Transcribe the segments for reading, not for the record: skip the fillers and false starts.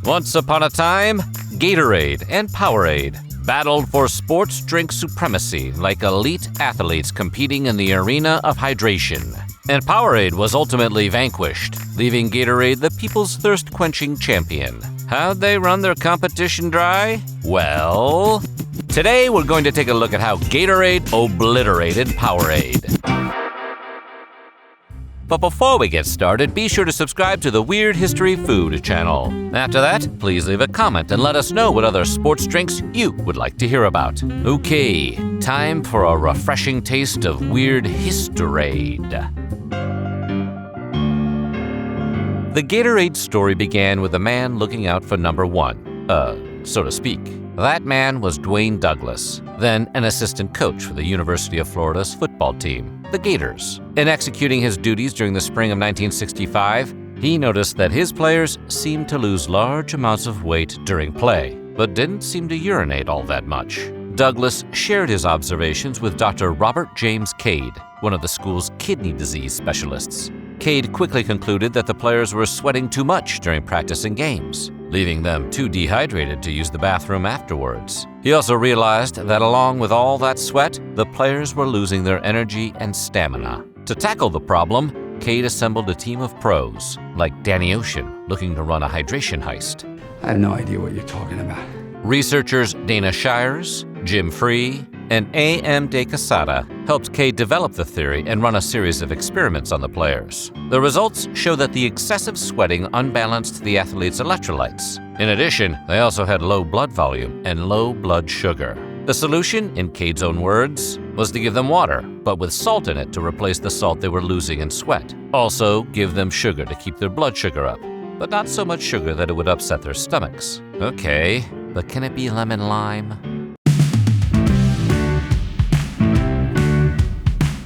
Once upon a time, Gatorade and Powerade battled for sports drink supremacy like elite athletes competing in the arena of hydration. And Powerade was ultimately vanquished, leaving Gatorade the people's thirst-quenching champion. How'd they run their competition dry? Well, today we're going to take a look at how Gatorade obliterated Powerade. But before we get started, be sure to subscribe to the Weird History Food channel. After that, please leave a comment and let us know what other sports drinks you would like to hear about. Okay, time for a refreshing taste of Weird History-ade. The Gatorade story began with a man looking out for number one, so to speak. That man was Dwayne Douglas, then an assistant coach for the University of Florida's football team, the Gators. In executing his duties during the spring of 1965, he noticed that his players seemed to lose large amounts of weight during play, but didn't seem to urinate all that much. Douglas shared his observations with Dr. Robert James Cade, one of the school's kidney disease specialists. Cade quickly concluded that the players were sweating too much during practice and games, leaving them too dehydrated to use the bathroom afterwards. He also realized that along with all that sweat, the players were losing their energy and stamina. To tackle the problem, Cade assembled a team of pros, like Danny Ocean, looking to run a hydration heist. I have no idea what you're talking about. Researchers Dana Shires, Jim Free, and A.M. De Quesada helped Cade develop the theory and run a series of experiments on the players. The results show that the excessive sweating unbalanced the athletes' electrolytes. In addition, they also had low blood volume and low blood sugar. The solution, in Cade's own words, was to give them water, but with salt in it to replace the salt they were losing in sweat. Also, give them sugar to keep their blood sugar up, but not so much sugar that it would upset their stomachs. Okay, but can it be lemon lime?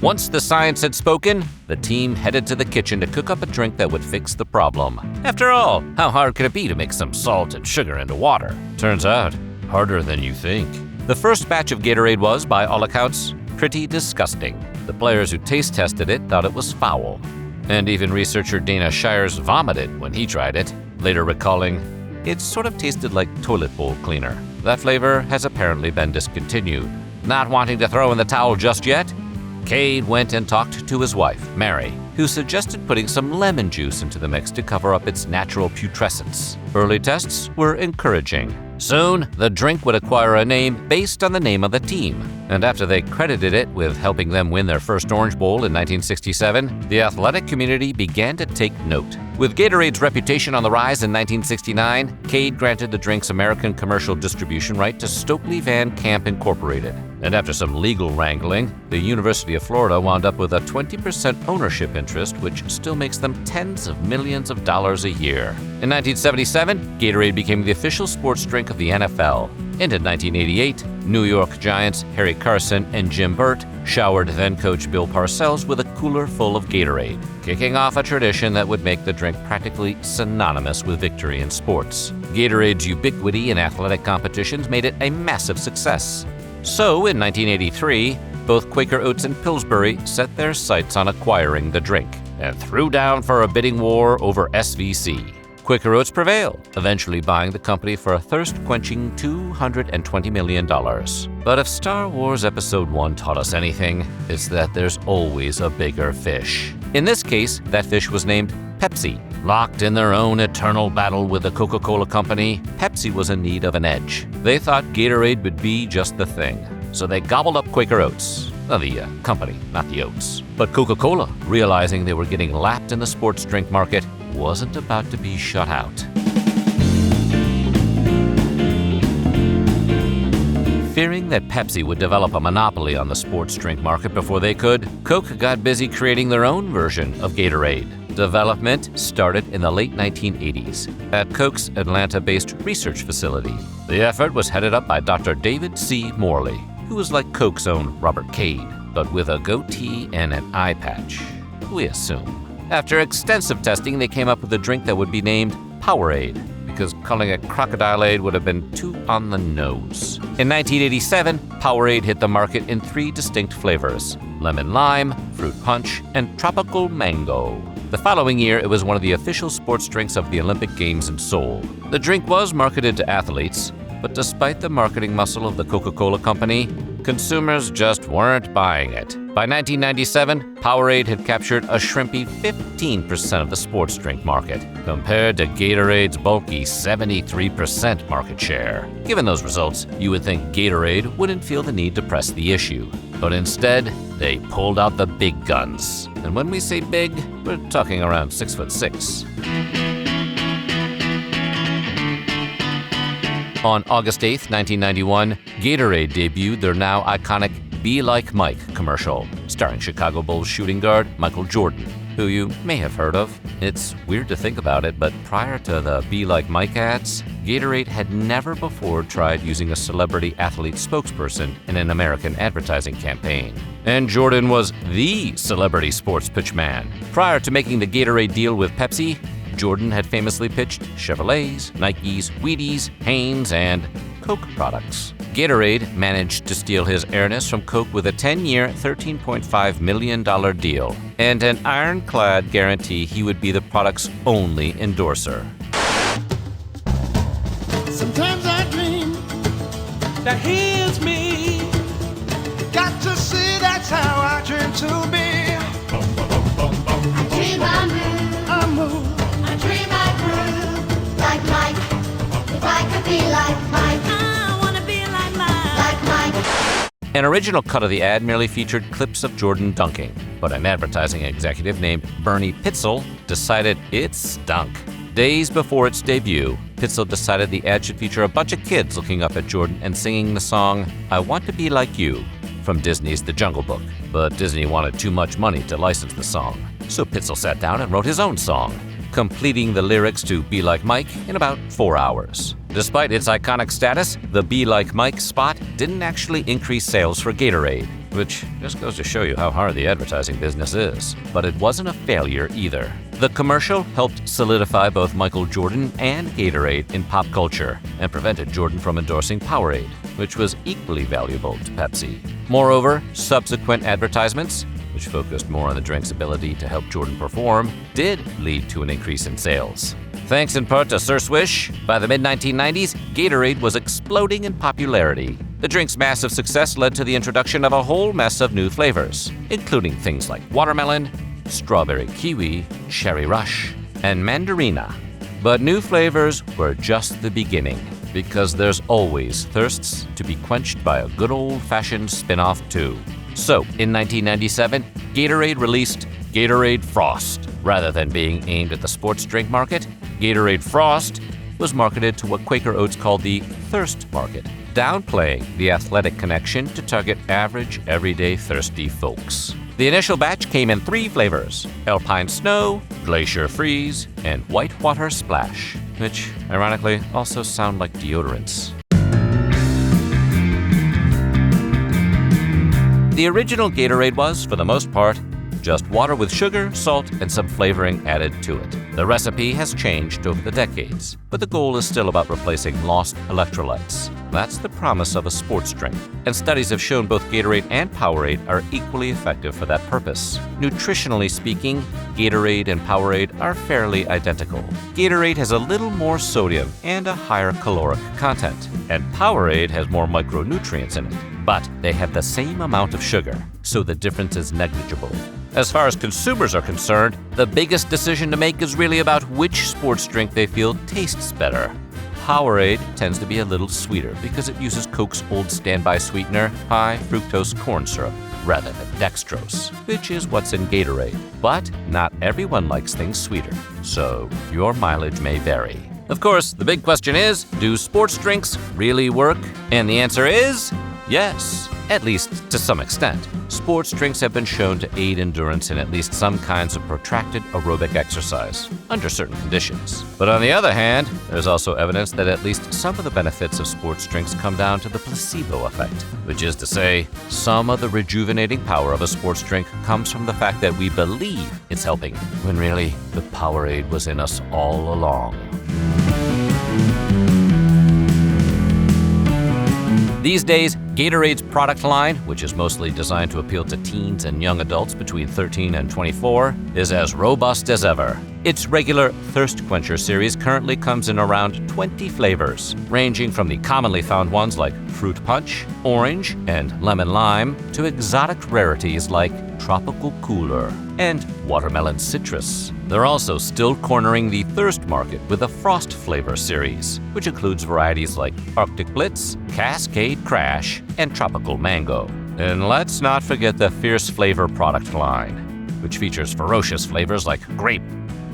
Once the science had spoken, the team headed to the kitchen to cook up a drink that would fix the problem. After all, how hard could it be to mix some salt and sugar into water? Turns out, harder than you think. The first batch of Gatorade was, by all accounts, pretty disgusting. The players who taste tested it thought it was foul. And even researcher Dana Shires vomited when he tried it, later recalling, "It sort of tasted like toilet bowl cleaner." That flavor has apparently been discontinued. Not wanting to throw in the towel just yet, Cade went and talked to his wife, Mary, who suggested putting some lemon juice into the mix to cover up its natural putrescence. Early tests were encouraging. Soon, the drink would acquire a name based on the name of the team. And after they credited it with helping them win their first Orange Bowl in 1967, the athletic community began to take note. With Gatorade's reputation on the rise in 1969, Cade granted the drink's American commercial distribution right to Stokely Van Camp Incorporated. And after some legal wrangling, the University of Florida wound up with a 20% ownership interest, which still makes them tens of millions of dollars a year. In 1977, Gatorade became the official sports drink of the NFL. And in 1988, New York Giants Harry Carson and Jim Burt showered then-coach Bill Parcells with a cooler full of Gatorade, kicking off a tradition that would make the drink practically synonymous with victory in sports. Gatorade's ubiquity in athletic competitions made it a massive success. So, in 1983, both Quaker Oats and Pillsbury set their sights on acquiring the drink and threw down for a bidding war over SVC. Quaker Oats prevailed, eventually buying the company for a thirst-quenching $220 million. But if Star Wars Episode 1 taught us anything, it's that there's always a bigger fish. In this case, that fish was named Pepsi. Locked in their own eternal battle with the Coca-Cola Company, Pepsi was in need of an edge. They thought Gatorade would be just the thing, so they gobbled up Quaker Oats. The company, not the oats. But Coca-Cola, realizing they were getting lapped in the sports drink market, wasn't about to be shut out. Fearing that Pepsi would develop a monopoly on the sports drink market before they could, Coke got busy creating their own version of Gatorade. Development started in the late 1980s at Coke's Atlanta-based research facility. The effort was headed up by Dr. David C. Morley, who was like Coke's own Robert Cade, but with a goatee and an eye patch, we assume. After extensive testing, they came up with a drink that would be named Powerade, because calling it Crocodile-ade would have been too on the nose. In 1987, Powerade hit the market in 3 distinct flavors: lemon lime, fruit punch, and tropical mango. The following year, it was one of the official sports drinks of the Olympic Games in Seoul. The drink was marketed to athletes, but despite the marketing muscle of the Coca-Cola Company, consumers just weren't buying it. By 1997, Powerade had captured a shrimpy 15% of the sports drink market, compared to Gatorade's bulky 73% market share. Given those results, you would think Gatorade wouldn't feel the need to press the issue. But instead, they pulled out the big guns. And when we say big, we're talking around 6'6". On August 8, 1991, Gatorade debuted their now iconic Be Like Mike commercial, starring Chicago Bulls shooting guard Michael Jordan, who you may have heard of. It's weird to think about it, but prior to the Be Like Mike ads, Gatorade had never before tried using a celebrity athlete spokesperson in an American advertising campaign. And Jordan was the celebrity sports pitch man. Prior to making the Gatorade deal with Pepsi, Jordan had famously pitched Chevrolets, Nikes, Wheaties, Hanes, and Coke products. Gatorade managed to steal his airness from Coke with a 10-year, $13.5 million deal and an ironclad guarantee he would be the product's only endorser. Sometimes I dream that he is me. Got to see that's how I dream to be. I dream I move, I move. I dream I groove like Mike. If I could be like Mike, I wanna be like Mike. An original cut of the ad merely featured clips of Jordan dunking, but an advertising executive named Bernie Pitzel decided it stunk. Days before its debut, Pitzel decided the ad should feature a bunch of kids looking up at Jordan and singing the song "I Want to Be Like You" from Disney's The Jungle Book. But Disney wanted too much money to license the song, so Pitzel sat down and wrote his own song, completing the lyrics to Be Like Mike in about 4 hours. Despite its iconic status, the Be Like Mike spot didn't actually increase sales for Gatorade, which just goes to show you how hard the advertising business is. But it wasn't a failure either. The commercial helped solidify both Michael Jordan and Gatorade in pop culture and prevented Jordan from endorsing Powerade, which was equally valuable to Pepsi. Moreover, subsequent advertisements, which focused more on the drink's ability to help Jordan perform, did lead to an increase in sales. Thanks in part to Sir Swish, by the mid-1990s, Gatorade was exploding in popularity. The drink's massive success led to the introduction of a whole mess of new flavors, including things like watermelon, strawberry kiwi, cherry rush, and mandarina. But new flavors were just the beginning, because there's always thirsts to be quenched by a good old-fashioned spin-off too. So, in 1997, Gatorade released Gatorade Frost. Rather than being aimed at the sports drink market, Gatorade Frost was marketed to what Quaker Oats called the thirst market, downplaying the athletic connection to target average, everyday thirsty folks. The initial batch came in 3 flavors: Alpine Snow, Glacier Freeze, and Whitewater Splash, which ironically also sound like deodorants. The original Gatorade was, for the most part, just water with sugar, salt, and some flavoring added to it. The recipe has changed over the decades, but the goal is still about replacing lost electrolytes. That's the promise of a sports drink, and studies have shown both Gatorade and Powerade are equally effective for that purpose. Nutritionally speaking, Gatorade and Powerade are fairly identical. Gatorade has a little more sodium and a higher caloric content, and Powerade has more micronutrients in it. But they have the same amount of sugar, so the difference is negligible. As far as consumers are concerned, the biggest decision to make is really about which sports drink they feel tastes better. Powerade tends to be a little sweeter because it uses Coke's old standby sweetener, high fructose corn syrup, rather than dextrose, which is what's in Gatorade. But not everyone likes things sweeter, so your mileage may vary. Of course, the big question is, do sports drinks really work? And the answer is yes, at least to some extent. Sports drinks have been shown to aid endurance in at least some kinds of protracted aerobic exercise, under certain conditions. But on the other hand, there's also evidence that at least some of the benefits of sports drinks come down to the placebo effect, which is to say, some of the rejuvenating power of a sports drink comes from the fact that we believe it's helping, when really, the Powerade was in us all along. These days, Gatorade's product line, which is mostly designed to appeal to teens and young adults between 13 and 24, is as robust as ever. Its regular Thirst Quencher series currently comes in around 20 flavors, ranging from the commonly found ones like Fruit Punch, Orange, and Lemon Lime, to exotic rarities like Tropical Cooler and Watermelon Citrus. They're also still cornering the thirst market with a Frost flavor series, which includes varieties like Arctic Blitz, Cascade Crash, and Tropical Mango. And let's not forget the Fierce Flavor product line, which features ferocious flavors like grape,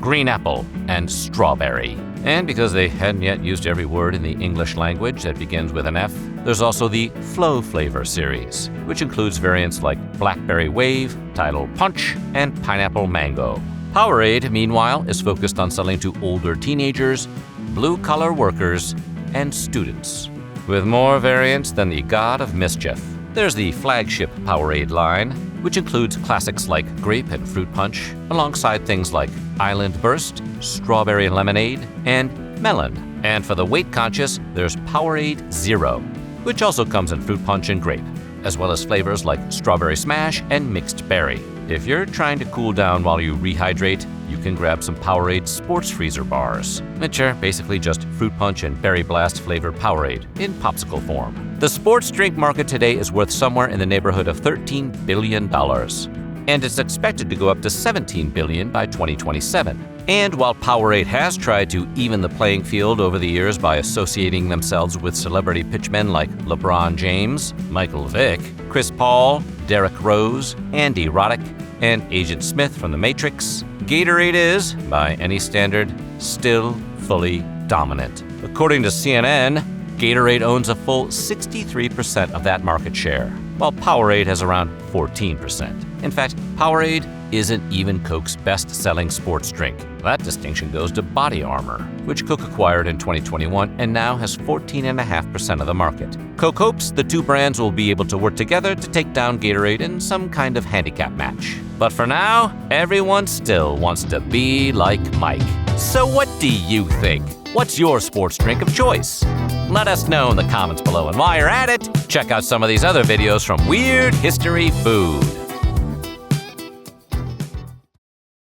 green apple, and strawberry. And because they hadn't yet used every word in the English language that begins with an F, there's also the Flow Flavor series, which includes variants like Blackberry Wave, Tidal Punch, and Pineapple Mango. Powerade, meanwhile, is focused on selling to older teenagers, blue-collar workers, and students, with more variants than the God of Mischief. There's the flagship Powerade line, which includes classics like Grape and Fruit Punch, alongside things like Island Burst, Strawberry and Lemonade, and Melon. And for the weight-conscious, there's Powerade Zero, which also comes in Fruit Punch and Grape, as well as flavors like Strawberry Smash and Mixed Berry. If you're trying to cool down while you rehydrate, you can grab some Powerade Sports Freezer bars, which are basically just Fruit Punch and Berry Blast flavored Powerade in popsicle form. The sports drink market today is worth somewhere in the neighborhood of $13 billion, and it's expected to go up to $17 billion by 2027. And while Powerade has tried to even the playing field over the years by associating themselves with celebrity pitchmen like LeBron James, Michael Vick, Chris Paul, Derrick Rose, Andy Roddick, and Agent Smith from The Matrix, Gatorade is, by any standard, still fully dominant. According to CNN, Gatorade owns a full 63% of that market share, while Powerade has around 14%. In fact, Powerade isn't even Coke's best-selling sports drink. That distinction goes to Body Armor, which Coke acquired in 2021 and now has 14.5% of the market. Coke hopes the two brands will be able to work together to take down Gatorade in some kind of handicap match. But for now, everyone still wants to be like Mike. So what do you think? What's your sports drink of choice? Let us know in the comments below, and while you're at it, check out some of these other videos from Weird History Food.